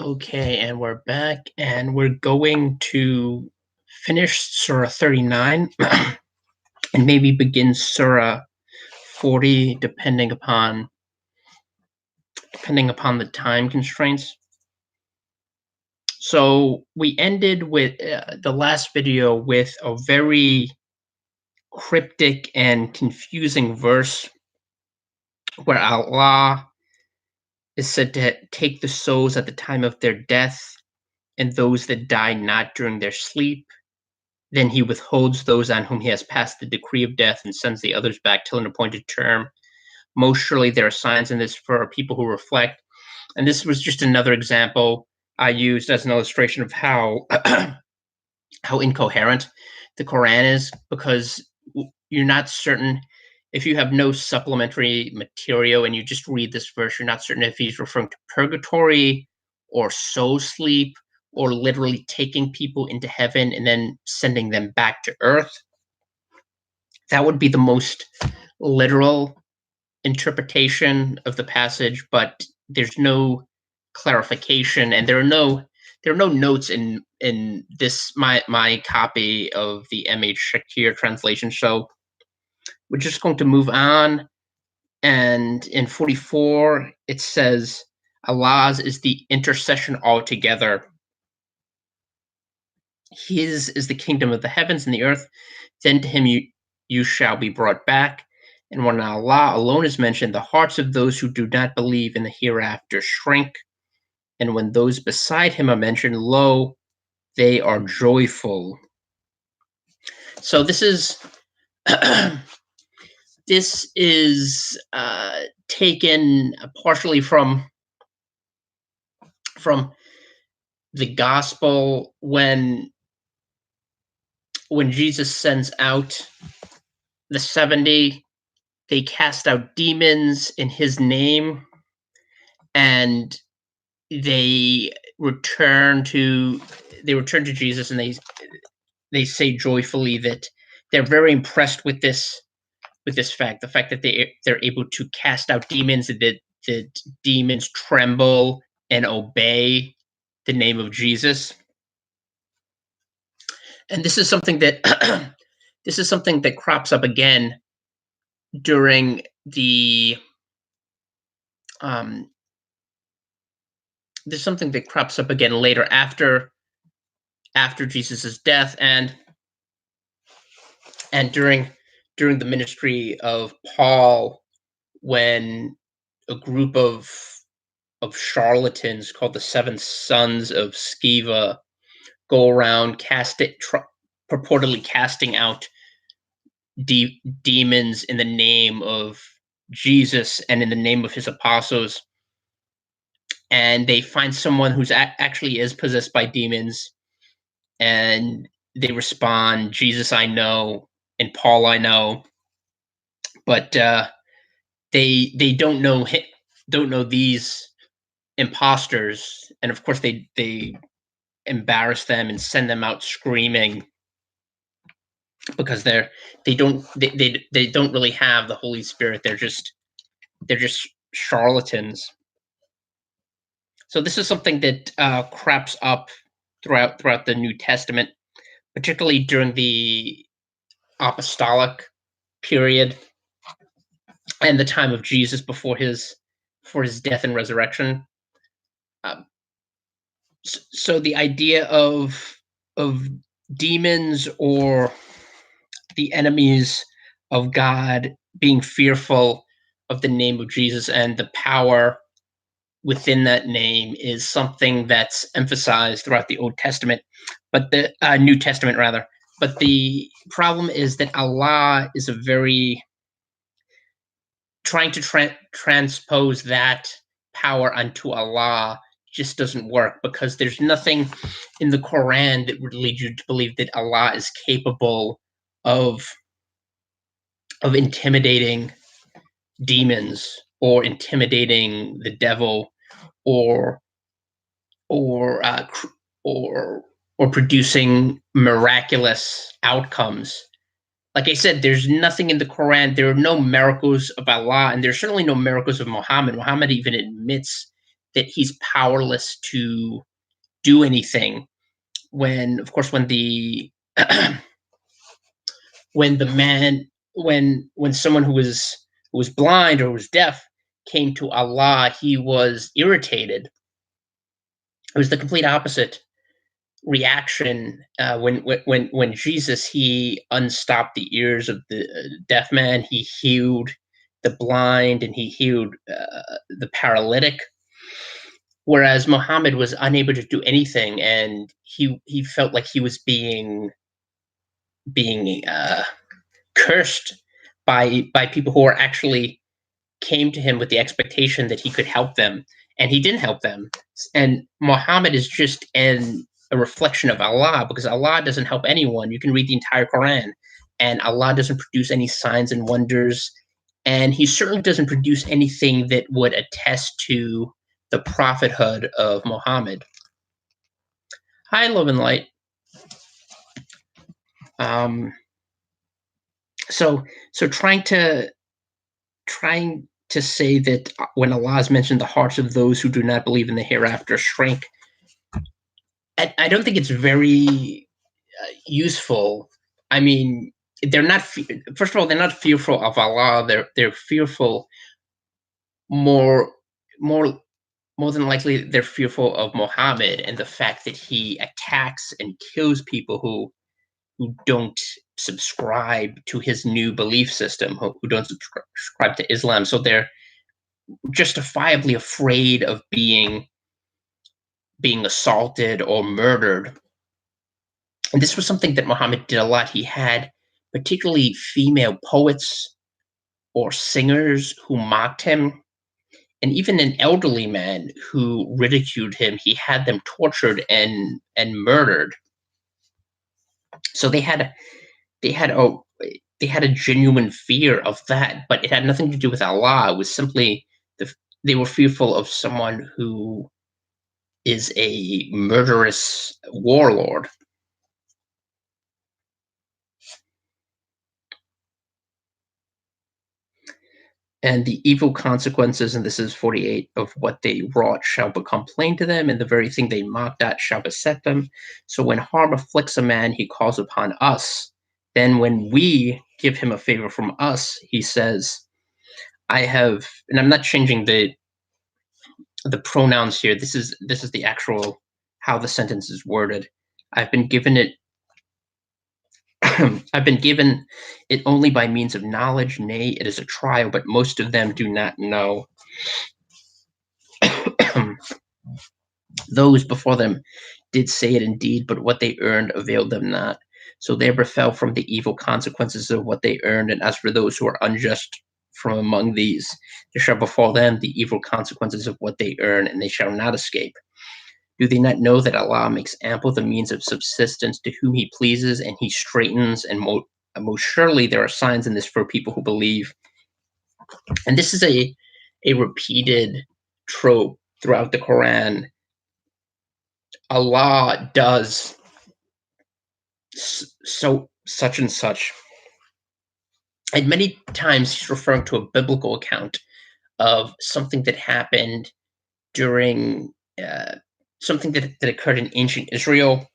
Okay, and we're back, and we're going to finish Surah 39 and maybe begin Surah 40, depending upon the time constraints. So we ended with the last video with a very cryptic and confusing verse where Allah is said to take the souls at the time of their death and those that die not during their sleep. Then he withholds those on whom he has passed the decree of death and sends the others back till an appointed term. Most surely there are signs in this for people who reflect. And this was just another example I used as an illustration of how how incoherent the Quran is, because you're not certain if you have no supplementary material and you just read this verse, you're not certain if he's referring to purgatory or soul sleep or literally taking people into heaven and then sending them back to earth. That would be the most literal interpretation of the passage, but there's no clarification, and there are no notes in this my copy of the M.H. Shakir translation. So we're just going to move on. And in 44, it says, Allah's is the intercession altogether. His is the kingdom of the heavens and the earth. Then to him you shall be brought back. And when Allah alone is mentioned, the hearts of those who do not believe in the hereafter shrink. And when those beside him are mentioned, lo, they are joyful. So this is this is taken partially from the gospel when Jesus sends out the 70. They cast out demons in his name, and they return to Jesus, and they say joyfully that they're very impressed with this fact, the fact that they're able to cast out demons, that demons tremble and obey the name of Jesus. And this is something that crops up again during the there's something that crops up again later after Jesus's death, and during the ministry of Paul, when a group of charlatans called the Seven Sons of Sceva go around purportedly casting out demons in the name of Jesus and in the name of his apostles, and they find someone who's actually is possessed by demons, and they respond, Jesus I know, and Paul I know, but they don't know these imposters, and of course they embarrass them and send them out screaming, because they don't really have the Holy Spirit. They're just charlatans. So this is something that crops up throughout the New Testament, particularly during the apostolic period and the time of Jesus before his death and resurrection. So the idea of demons or the enemies of God being fearful of the name of Jesus and the power within that name is something that's emphasized throughout the Old Testament, but the New Testament rather. But the problem is that Allah is trying to transpose that power onto Allah just doesn't work, because there's nothing in the Quran that would lead you to believe that Allah is capable of intimidating demons or intimidating the devil or producing miraculous outcomes. Like I said, there's nothing in the Quran. There are no miracles of Allah, and there's certainly no miracles of Muhammad. Muhammad even admits that he's powerless to do anything. When, of course, when the when the man when someone who was blind or was deaf came to Allah, he was irritated. It was the complete opposite reaction when Jesus, he unstopped the ears of the deaf man, he healed the blind, and he healed the paralytic. Whereas Muhammad was unable to do anything, and he felt like he was being cursed by people who are actually came to him with the expectation that he could help them, and he didn't help them. And Muhammad is just a reflection of Allah, because Allah doesn't help anyone. You can read the entire Quran, and Allah doesn't produce any signs and wonders, and He certainly doesn't produce anything that would attest to the prophethood of Muhammad. Hi, Love and Light. Um, so trying to say that when Allah has mentioned the hearts of those who do not believe in the hereafter shrink, I don't think it's very useful. I mean, they're not. First of all, they're not fearful of Allah. They're fearful more more more than likely. They're fearful of Muhammad and the fact that he attacks and kills people who don't subscribe to his new belief system, who don't subscribe to Islam. So they're justifiably afraid of being assaulted or murdered. And this was something that Muhammad did a lot. He had particularly female poets or singers who mocked him, and even an elderly man who ridiculed him. He had them tortured and murdered. So they had a they had a genuine fear of that, but it had nothing to do with Allah. It was simply they were fearful of someone who is a murderous warlord. And the evil consequences, and this is 48, of what they wrought shall become plain to them, and the very thing they mocked at shall beset them. So when harm afflicts a man, he calls upon us. Then when we give him a favor from us, he says, I have, and I'm not changing the pronouns here. This is the actual how the sentence is worded. I've been given it I've been given it only by means of knowledge. Nay, it is a trial, but most of them do not know. Those before them did say it indeed, but what they earned availed them not. So they befell from the evil consequences of what they earned. And as for those who are unjust from among these, there shall befall them the evil consequences of what they earn, and they shall not escape. Do they not know that Allah makes ample the means of subsistence to whom He pleases, and He straightens, and most surely there are signs in this for people who believe. And this is a repeated trope throughout the Quran. Allah does so such and such. And many times he's referring to a biblical account of something that happened during something that occurred in ancient Israel,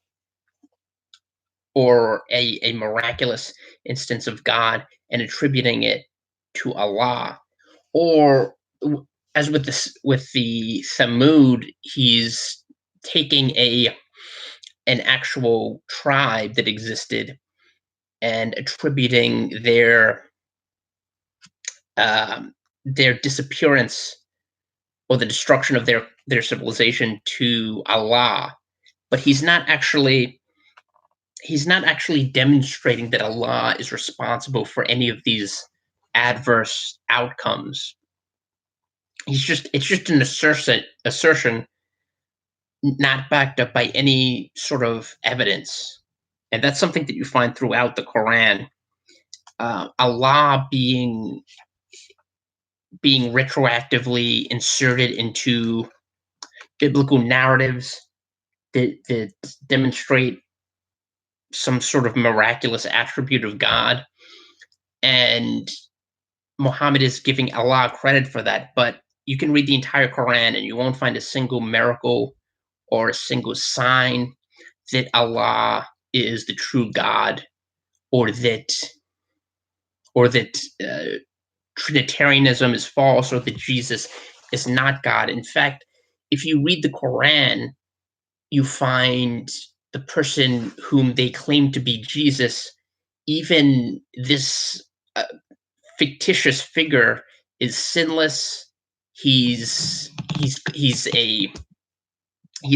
or a miraculous instance of God, and attributing it to Allah. Or as with the Thamud, he's taking an actual tribe that existed and attributing their disappearance or the destruction of their civilization to Allah. But he's not actually demonstrating that Allah is responsible for any of these adverse outcomes. It's just an assertion not backed up by any sort of evidence. And that's something that you find throughout the Quran. Allah being retroactively inserted into biblical narratives that demonstrate some sort of miraculous attribute of God, and Muhammad is giving Allah credit for that. But you can read the entire Quran and you won't find a single miracle or a single sign that Allah is the true God, or that or that Trinitarianism is false, or that Jesus is not God. In fact, if you read the Quran, you find the person whom they claim to be Jesus, even this fictitious figure, is sinless. He's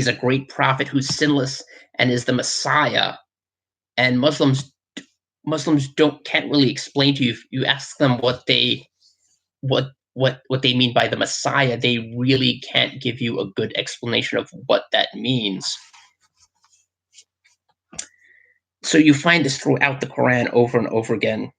a great prophet who's sinless and is the Messiah. And Muslims can't really explain to you. If you ask them what they mean by the Messiah, they really can't give you a good explanation of what that means. So you find this throughout the Quran over and over again.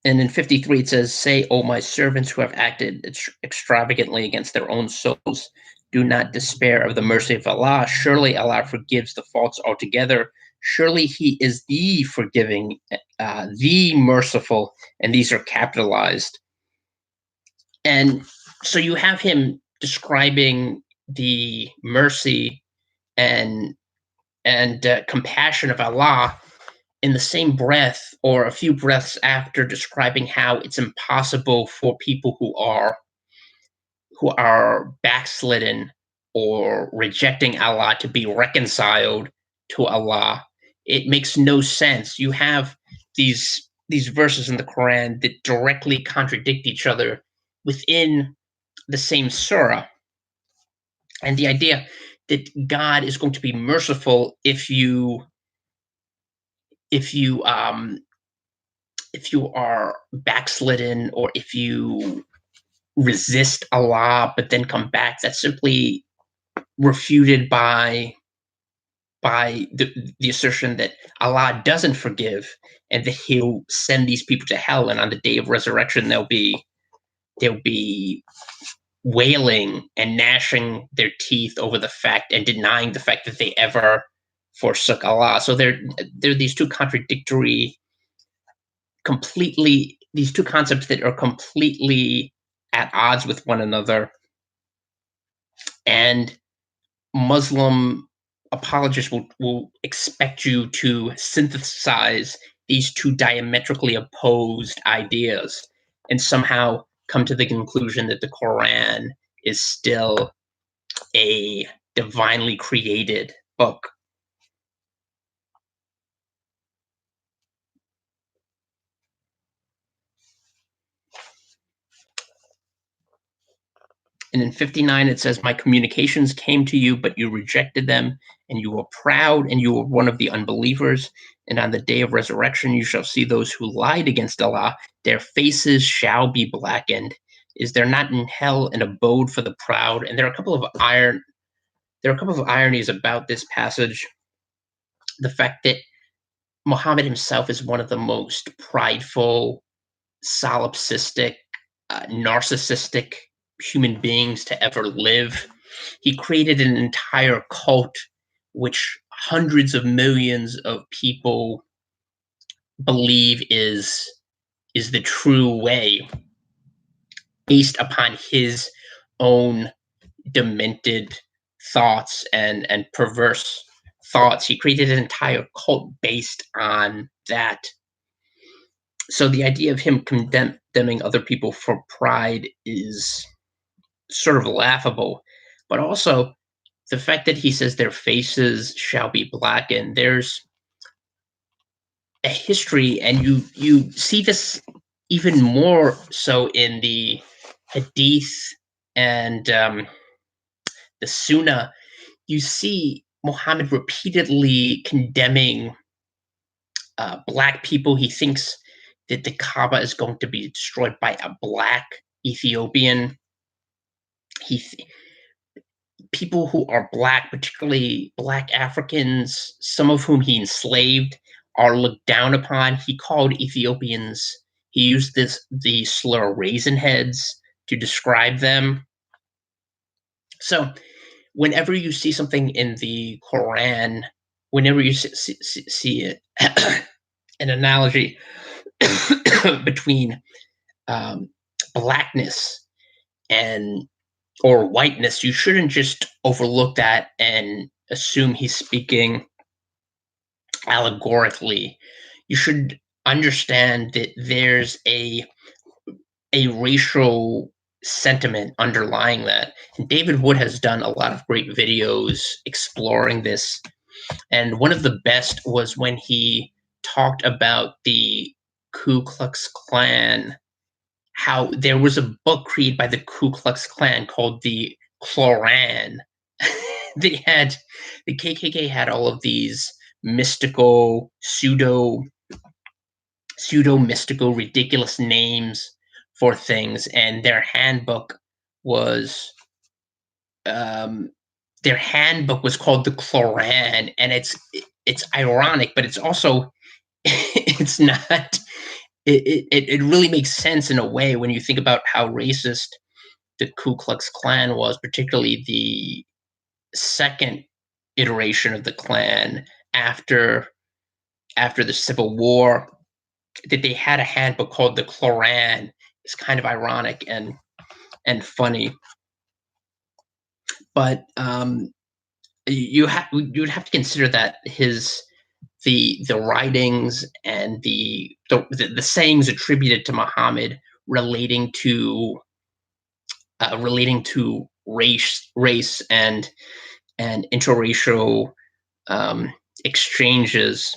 And in 53 it says, "Say, O my servants who have acted extravagantly against their own souls, do not despair of the mercy of Allah. Surely Allah forgives the faults altogether. Surely He is the forgiving, the merciful," and these are capitalized. And so you have him describing the mercy and compassion of Allah in the same breath, or a few breaths after, describing how it's impossible for people who are backslidden or rejecting Allah to be reconciled to Allah. It makes no sense. You have these verses in the Quran that directly contradict each other within the same surah. And the idea that God is going to be merciful if you are backslidden, or if you resist Allah but then come back, that's simply refuted by the assertion that Allah doesn't forgive, and that He'll send these people to hell, and on the day of resurrection they'll be wailing and gnashing their teeth over the fact, and denying the fact that they ever forsook Allah. So there are these two concepts that are completely at odds with one another. And Muslim apologists will expect you to synthesize these two diametrically opposed ideas and somehow come to the conclusion that the Quran is still a divinely created book. And in 59 it says, "My communications came to you, but you rejected them, and you were proud, and you were one of the unbelievers. And on the day of resurrection you shall see those who lied against Allah, their faces shall be blackened. Is there not in hell an abode for the proud?" And there are a couple of ironies about this passage. The fact that Muhammad himself is one of the most prideful, solipsistic, narcissistic human beings to ever live. He created an entire cult which hundreds of millions of people believe is the true way, based upon his own demented thoughts and perverse thoughts. He created an entire cult based on that. So the idea of him condemning other people for pride is sort of laughable. But also the fact that he says their faces shall be blackened, there's a history, and you see this even more so in the Hadith and the Sunnah. You see Muhammad repeatedly condemning black people. He thinks that the Kaaba is going to be destroyed by a black Ethiopian. People who are black, particularly black Africans, some of whom he enslaved, are looked down upon. He called Ethiopians, he used the slur raisin heads to describe them. So whenever you see something in the Quran, whenever you see an analogy between um, blackness and or whiteness, you shouldn't just overlook that and assume he's speaking allegorically. You should understand that there's a racial sentiment underlying that. And David Wood has done a lot of great videos exploring this. And one of the best was when he talked about the Ku Klux Klan, how there was a book created by the Ku Klux Klan called the Cloran. they had the KKK had all of these mystical, pseudo mystical, ridiculous names for things, and was um, their handbook was called the Cloran, and it's ironic, but it's also it's not. It really makes sense in a way when you think about how racist the Ku Klux Klan was, particularly the second iteration of the Klan after the Civil War, that they had a handbook called the Cloran. It's kind of ironic and funny, but you would have to consider that the writings and the sayings attributed to Muhammad relating to race and interracial exchanges.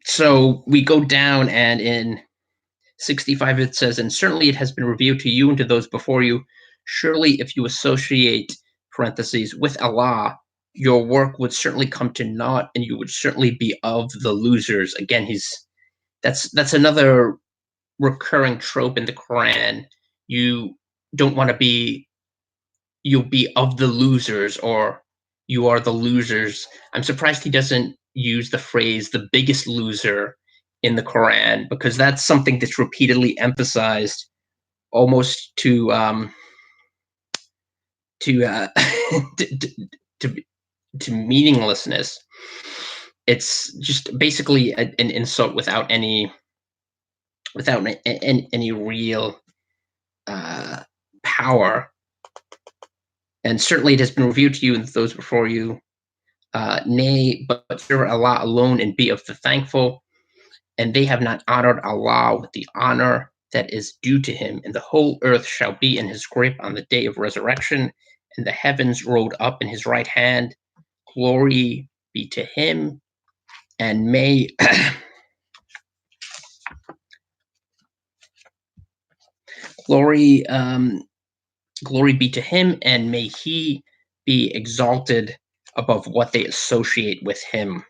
So we go down, and in 65 it says, and certainly it has been revealed to you and to those before you. Surely if you associate parentheses with Allah, your work would certainly come to naught, and you would certainly be of the losers. Again, that's another recurring trope in the Quran. You don't want to be You'll be of the losers, or you are the losers. I'm surprised he doesn't use the phrase the biggest loser in the Quran, because that's something that's repeatedly emphasized almost to to, to to meaninglessness. It's just basically an insult without any real power. And certainly it has been revealed to you and those before you. Nay, but fear Allah alone and be of the thankful. And they have not honored Allah with the honor that is due to him. And the whole earth shall be in his grip on the day of resurrection, and the heavens rolled up in his right hand. Glory be to him, and may glory glory be to him, and may he be exalted above what they associate with him.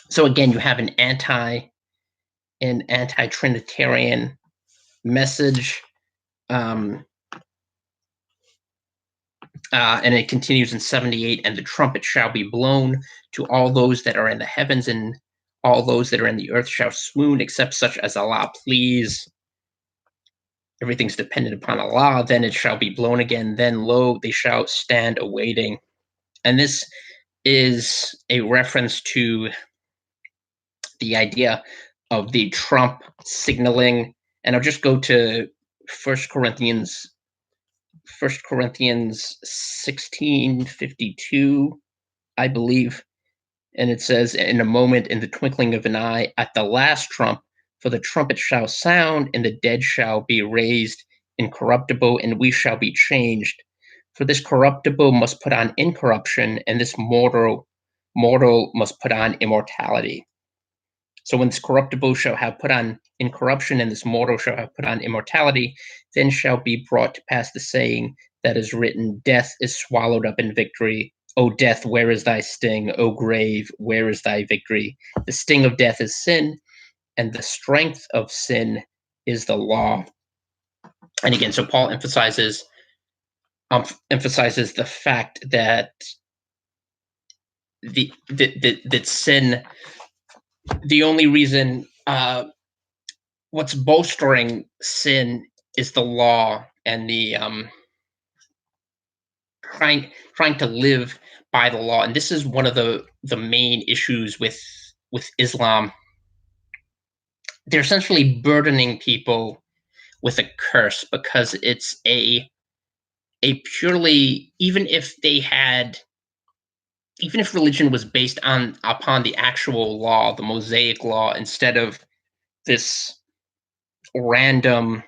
So again, you have an anti-Trinitarian message, and it continues in 78. And the trumpet shall be blown to all those that are in the heavens, and all those that are in the earth shall swoon, except such as Allah please. Everything's dependent upon Allah. Then it shall be blown again. Then lo, they shall stand awaiting. And this is a reference to the idea of the trump signaling. And I'll just go to 1 Corinthians 16:52, I believe. And it says, in a moment, in the twinkling of an eye, at the last trump, for the trumpet shall sound, and the dead shall be raised incorruptible, and we shall be changed. For this corruptible must put on incorruption, and this mortal must put on immortality. So when this corruptible shall have put on incorruption, and this mortal shall have put on immortality, then shall be brought to pass the saying that is written, death is swallowed up in victory. O death, where is thy sting? O grave, where is thy victory? The sting of death is sin, and the strength of sin is the law. And again, so Paul emphasizes the fact that that sin, the only reason, what's bolstering sin is the law, and the trying to live by the law. And this is one of the main issues with Islam, they're essentially burdening people with a curse because it's a purely, even if religion was based upon the actual law, the Mosaic law, instead of this random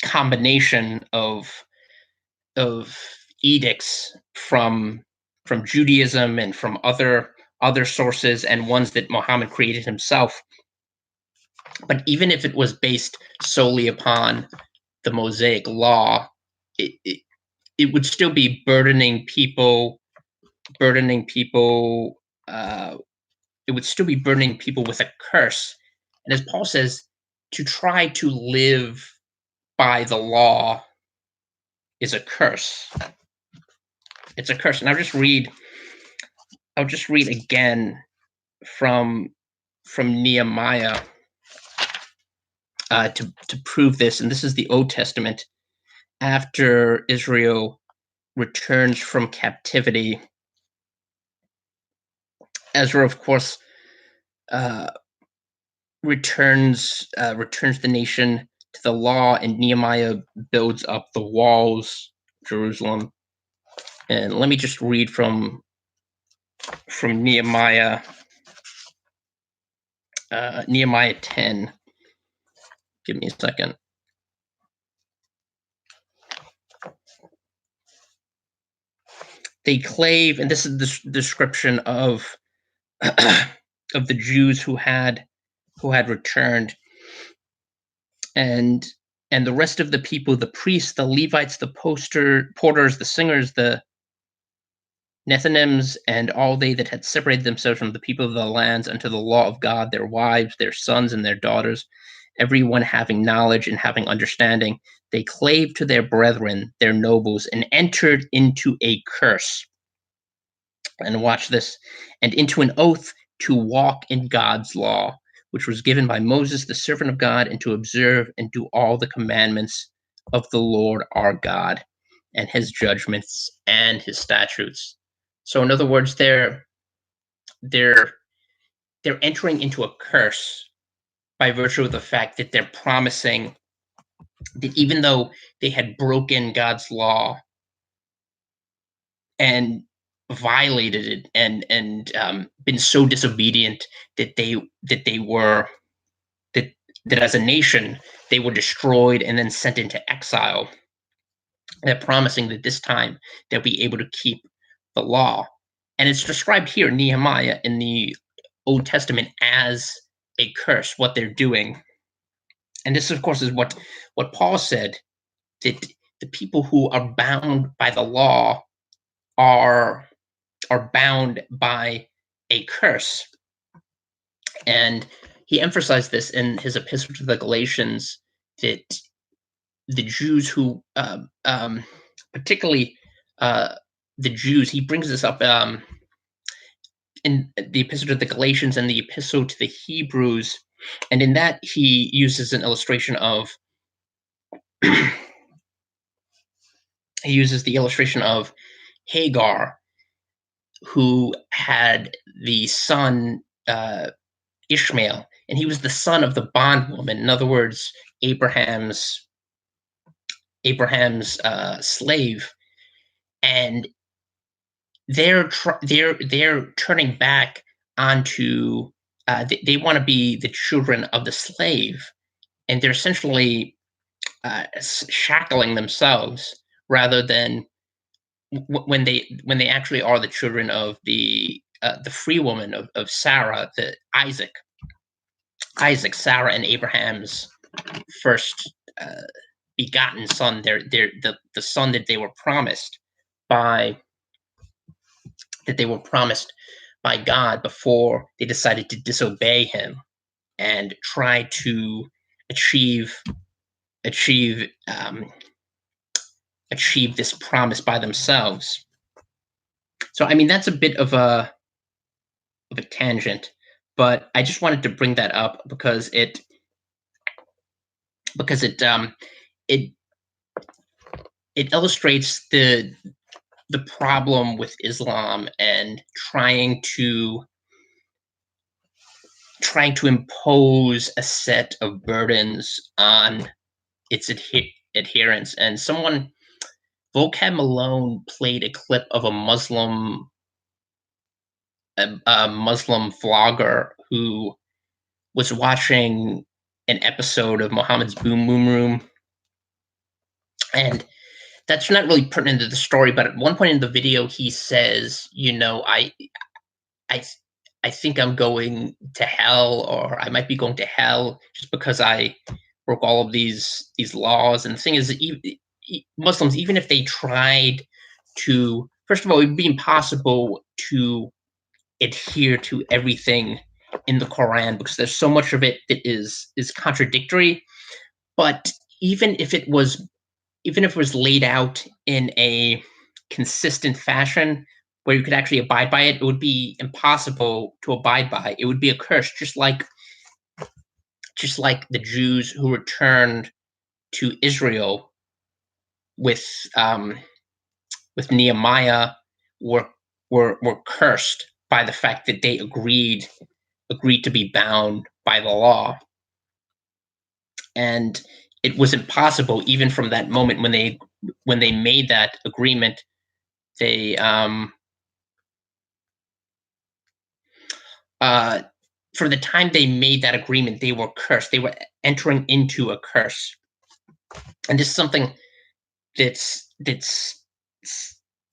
combination of edicts from Judaism and from other sources and ones that Muhammad created himself. But even if it was based solely upon the Mosaic law, it would still be burdening people. Uh, it would still be burdening people with a curse. And as Paul says, to try to live by the law is a curse. It's a curse. And I'll just read again from Nehemiah to prove this. And this is the Old Testament after Israel returns from captivity. Ezra, of course, returns the nation to the law, and Nehemiah builds up the walls of Jerusalem. And let me just read from Nehemiah, Nehemiah 10. Give me a second. They clave, and this is the description of of the Jews who had returned, and the rest of the people, the priests, the Levites, the porters, the singers, the Nethinims, and all they that had separated themselves from the people of the lands unto the law of God, their wives, their sons, and their daughters, everyone having knowledge and having understanding, they clave to their brethren, their nobles, and entered into a curse. And watch this, and into an oath to walk in God's law, which was given by Moses, the servant of God, and to observe and do all the commandments of the Lord our God, and his judgments and his statutes. So in other words, they're entering into a curse by virtue of the fact that they're promising that even though they had broken God's law and violated it and been so disobedient that that as a nation they were destroyed and then sent into exile. They're promising that this time they'll be able to keep the law. And it's described here in Nehemiah in the Old Testament as a curse, what they're doing. And this, of course, is what Paul said, that the people who are bound by the law are bound by a curse. And he emphasized this in his epistle to the Galatians, that the Jews who, particularly the Jews, he brings this up in the epistle to the Galatians and the epistle to the Hebrews, and in that he uses an illustration of he uses the illustration of Hagar, who had the son Ishmael, and he was the son of the bondwoman. In other words, Abraham's slave, and they're turning back onto they want to be the children of the slave, and they're essentially shackling themselves rather than when they actually are the children of the free woman of Sarah, Isaac, Sarah, and Abraham's first begotten son. They're the son that they were promised by God before they decided to disobey him and try to achieve this promise by themselves. So I mean, that's a bit of a tangent, but I just wanted to bring that up because it illustrates the problem with Islam and trying to trying to impose a set of burdens on its adherents. And someone, Vocab Malone, played a clip of a Muslim vlogger who was watching an episode of Muhammad's Boom Boom Room, and that's not really pertinent to the story. But at one point in the video, he says, I, I think I'm going to hell, or I might be going to hell just because I broke all of these laws. And the thing is, Muslims, even if they tried to, first of all, it would be impossible to adhere to everything in the Quran because there's so much of it that is contradictory. But even if it was laid out in a consistent fashion where you could actually abide by it, it would be impossible to abide by. It would be a curse, just like the Jews who returned to Israel with Nehemiah were cursed by the fact that they agreed to be bound by the law. And it was impossible, even from that moment when they made that agreement. They for the time they made that agreement, they were cursed. They were entering into a curse, and this is something that's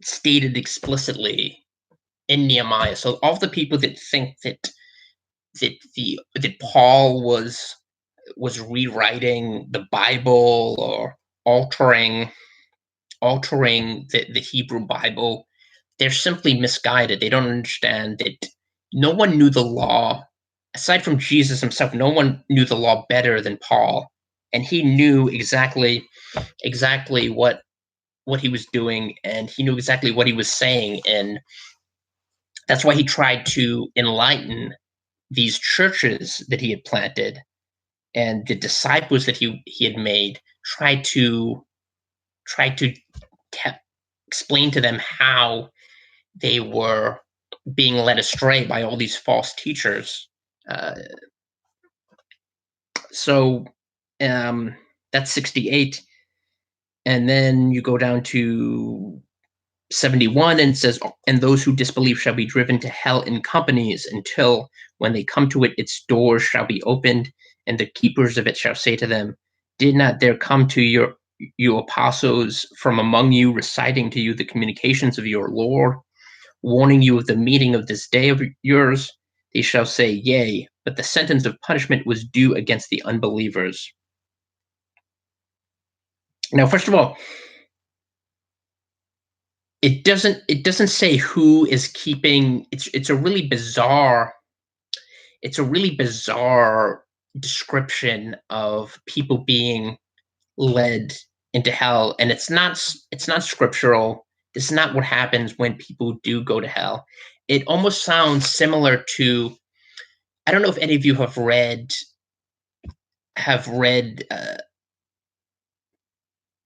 stated explicitly in Nehemiah. So all the people that think that Paul was rewriting the Bible or altering the Hebrew Bible, they're simply misguided. They don't understand that no one knew the law aside from Jesus himself. No one knew the law better than Paul, and he knew exactly what he was doing, and he knew exactly what he was saying, and that's why he tried to enlighten these churches that he had planted, and the disciples that he had made. Tried to explain to them how they were being led astray by all these false teachers. So that's 68. And then you go down to 71 and it says, and those who disbelieve shall be driven to hell in companies until when they come to it, its doors shall be opened, and the keepers of it shall say to them, did not there come to you apostles from among you, reciting to you the communications of your Lord, warning you of the meeting of this day of yours? They shall say, yea, but the sentence of punishment was due against the unbelievers. Now, first of all, it doesn't say who is keeping. It's a really bizarre description of people being led into hell, and it's not scriptural. This is not what happens when people do go to hell. It almost sounds similar to, I don't know if any of you have read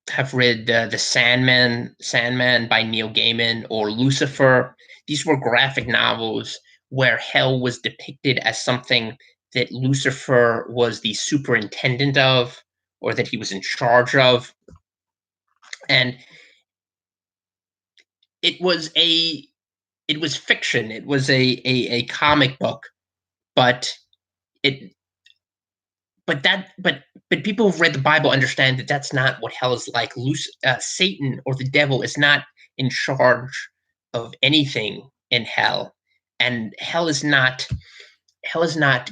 the Sandman by Neil Gaiman, or Lucifer. These were graphic novels where hell was depicted as something that Lucifer was the superintendent of, or that he was in charge of. And it was fiction. It was a comic book, but people who've read the Bible understand that that's not what hell is like. Satan, or the devil, is not in charge of anything in hell, and hell is not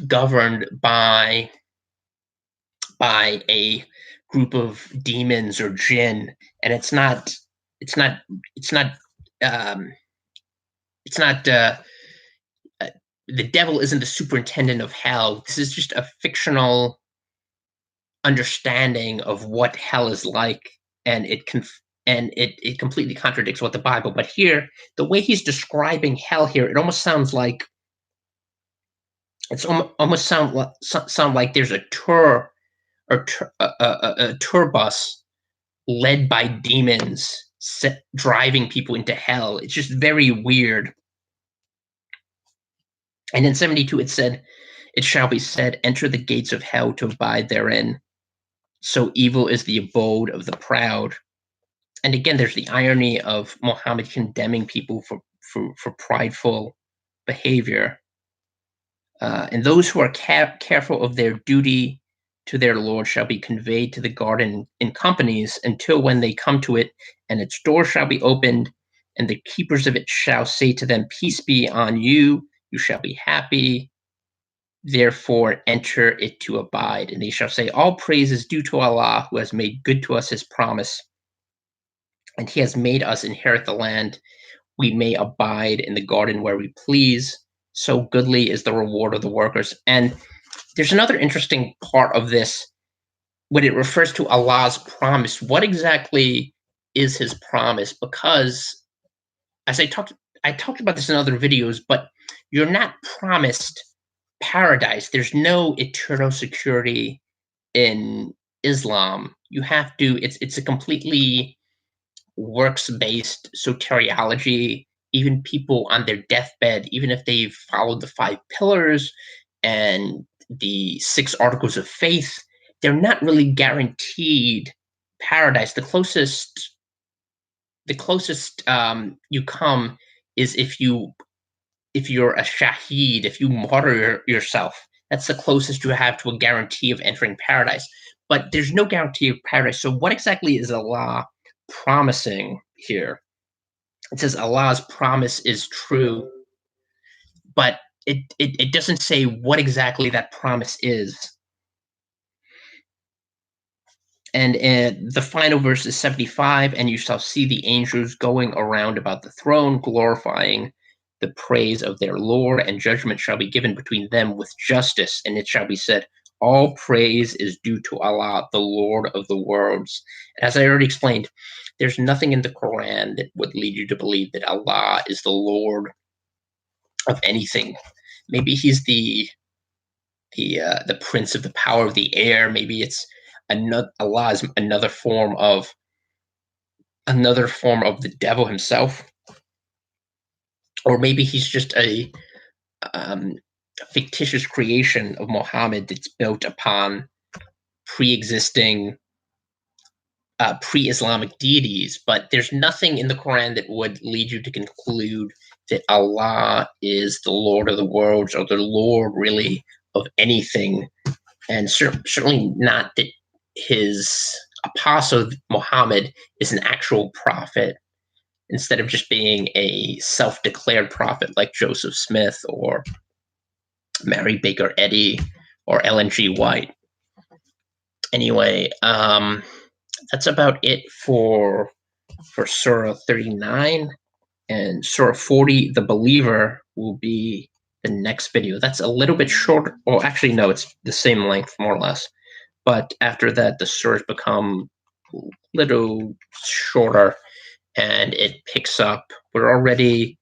governed by a group of demons or jinn, and it's not the devil isn't the superintendent of hell. This is just a fictional understanding of what hell is like, and it completely contradicts what the Bible. But here, the way he's describing hell here, it almost sounds like sound like there's a tour bus led by demons driving people into hell. It's just very weird. And in 72, it It shall be said, enter the gates of hell to abide therein. So evil is the abode of the proud. And again, there's the irony of Muhammad condemning people for prideful behavior. And those who are careful of their duty to their Lord shall be conveyed to the garden in companies until when they come to it, and its door shall be opened, and the keepers of it shall say to them, peace be on you, you shall be happy, therefore enter it to abide. And they shall say, all praise is due to Allah, who has made good to us his promise, and he has made us inherit the land. We may abide in the garden where we please. So goodly is the reward of the workers. And there's another interesting part of this when it refers to Allah's promise. What exactly is his promise? Because as I talked about this in other videos, but you're not promised paradise. There's no eternal security in Islam. You have to, it's a completely works-based soteriology. Even people on their deathbed, even if they've followed the 5 pillars and the 6 articles of faith, they're not really guaranteed paradise. The closest you come is if you're a shaheed, if you martyr yourself. That's the closest you have to a guarantee of entering paradise. But there's no guarantee of paradise. So what exactly is Allah promising here? It says Allah's promise is true, but it doesn't say what exactly that promise is. And the final verse is 75, and you shall see the angels going around about the throne, glorifying the praise of their Lord, and judgment shall be given between them with justice. And it shall be said, all praise is due to Allah, the Lord of the worlds. As I already explained, there's nothing in the Quran that would lead you to believe that Allah is the Lord of anything. Maybe he's the prince of the power of the air. Maybe it's Allah is another form of the devil himself, or maybe he's just a fictitious creation of Muhammad that's built upon pre-existing pre-Islamic deities. But there's nothing in the Quran that would lead you to conclude that Allah is the Lord of the worlds, or the Lord really of anything, and certainly not that his apostle Muhammad is an actual prophet instead of just being a self-declared prophet like Joseph Smith or Mary Baker Eddy or Ellen G. White. Anyway, that's about it for Surah 39, and Surah 40, The Believer, will be the next video. That's a little bit shorter. Well, actually, no, it's the same length, more or less. But after that, the surahs become a little shorter, and it picks up. We're already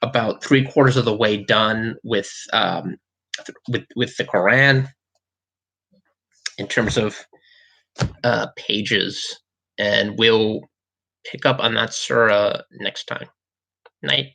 about 3/4 of the way done with the Quran in terms of pages, and we'll pick up on that surah next time. Night.